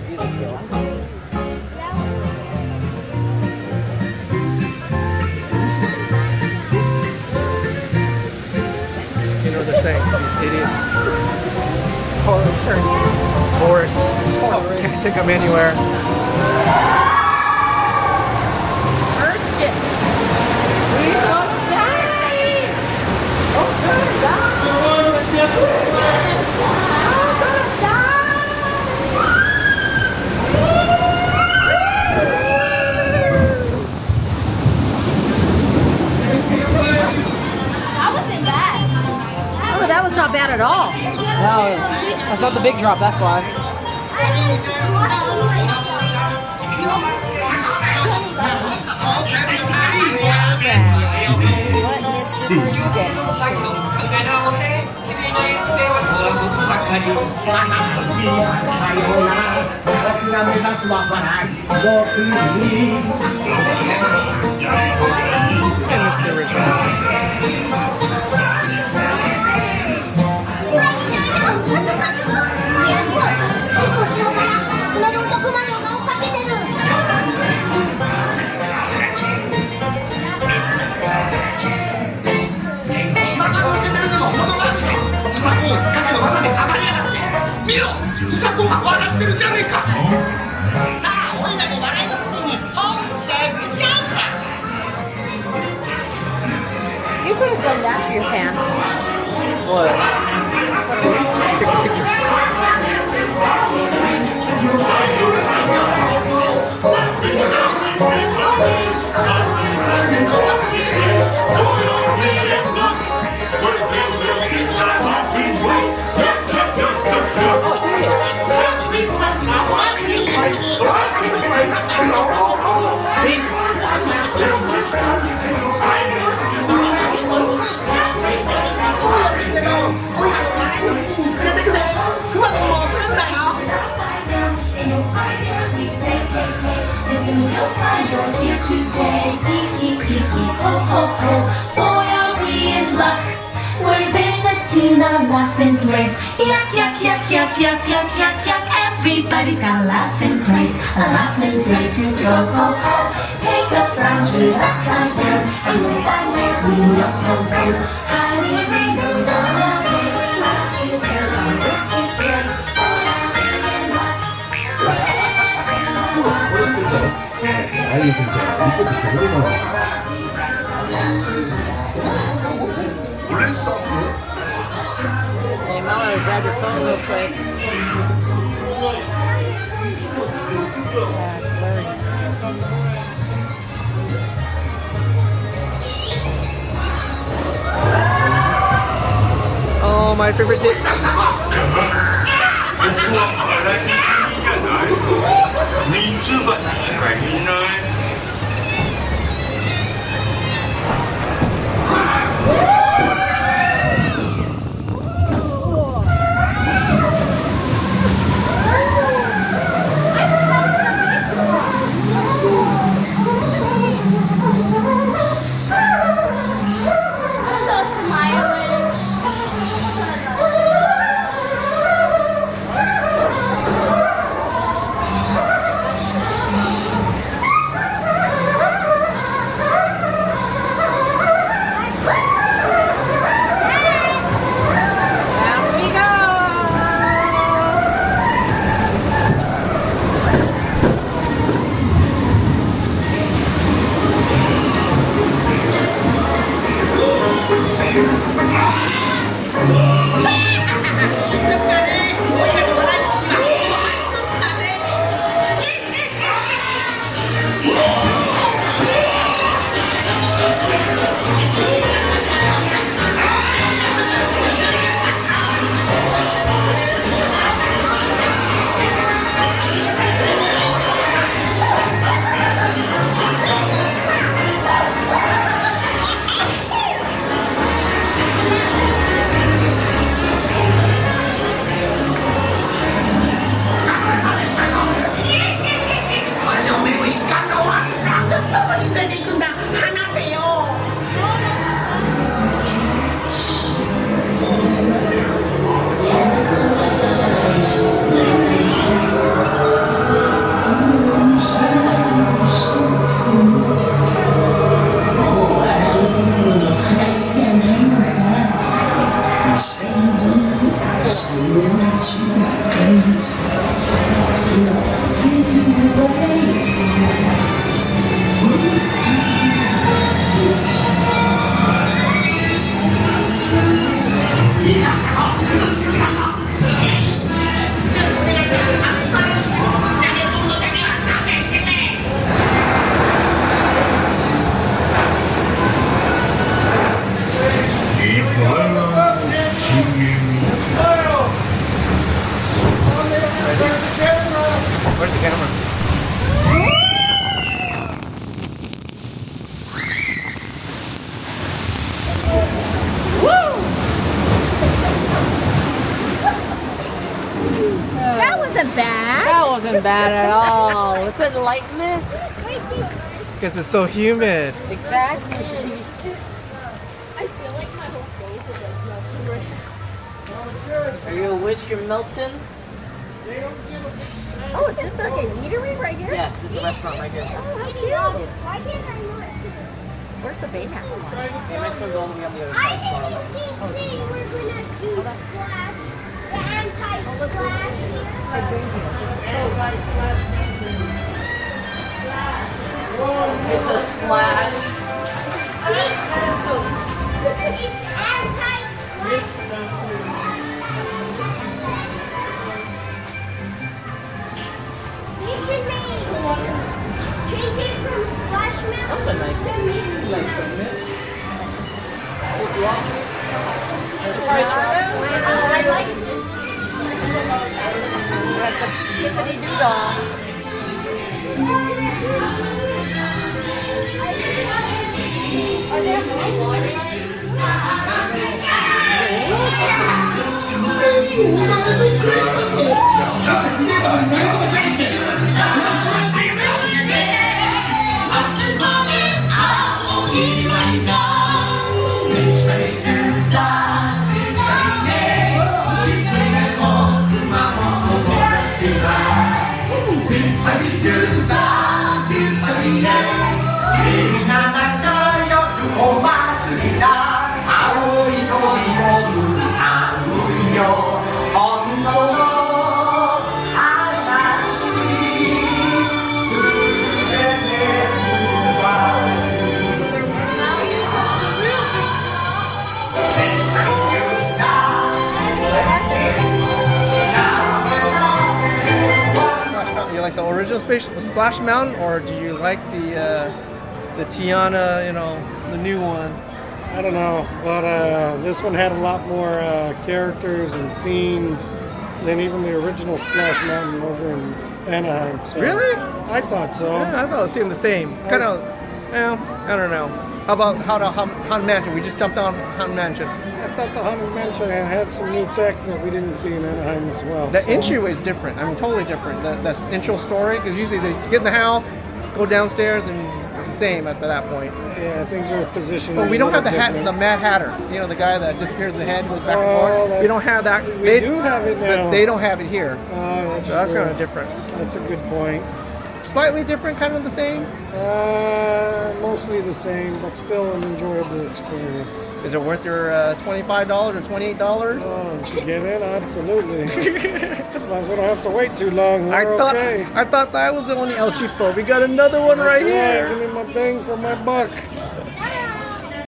music skill. You know what they're saying? These idiots. Tourists. Can't take them anywhere. First get. We're gonna die. Oh, gonna die. Oh, that was not bad at all. No, that's not the big drop, that's why. You could have done that for your pants. What? Laughing place. Yuck, yuck, yuck, yuck, yuck, yuck, yuck, yuck. Everybody's got a laughing place. A laughing place to go, ho, ho. Take a frown, turn it upside down, and you'll find there's we no ho, ho. Honey, rainbows all around me. Rocky bears on Rocky's bears. How do you think that? You put the tomato on. Hey, Mama, grab your phone real quick. Oh, my favorite dish. bad? That wasn't bad at all. It's a light mist. Because it's so humid. Exactly. I feel like my whole face is like melting right now. Are you a witch? You're melting? Oh, is this like a eatery right here? Yes, it's a restaurant right here. Oh, how cute. Why can't I not see? Where's the Baymax one? The next one's all the way on the other I side. think we're gonna do splash, the anti-splash. It's a splash. It's anti-splash. They should change it from splash milk That's a nice, to Misty. nice mist. Surprise for them? I like this We got the Tiffany Doodle. Are there more? You like the original Splash Mountain, or do you like the Tiana, you know, the new one? I don't know, but this one had a lot more characters and scenes than even the original Splash Mountain over in Anaheim. So Really? I thought so. Yeah, I thought it seemed the same. Kind of, well, I don't know. How about Haunted Mansion? We just jumped on Haunted Mansion. I thought the Haunted Mansion had some new tech that we didn't see in Anaheim as well. The so. entryway is different. I mean, totally different. The intro story, because usually they get in the house, go downstairs, and it's the same at that point. Yeah, things are positioned. But we a don't have the little hat, the different. Mad Hatter. You know, the guy that disappears in the head, goes back and Oh, forth. that- We don't have that. We do have it now. But they don't have it here. That's, So that's true. kind of different. That's a good point. Slightly different, kind of the same. Mostly the same, but still an enjoyable experience. Is it worth your $25 or $28? Oh, to get in, absolutely. As long as we don't have to wait too long, we're okay. I thought that was the only El Cheapo. We got another one right That's here. Give me my bang for my buck.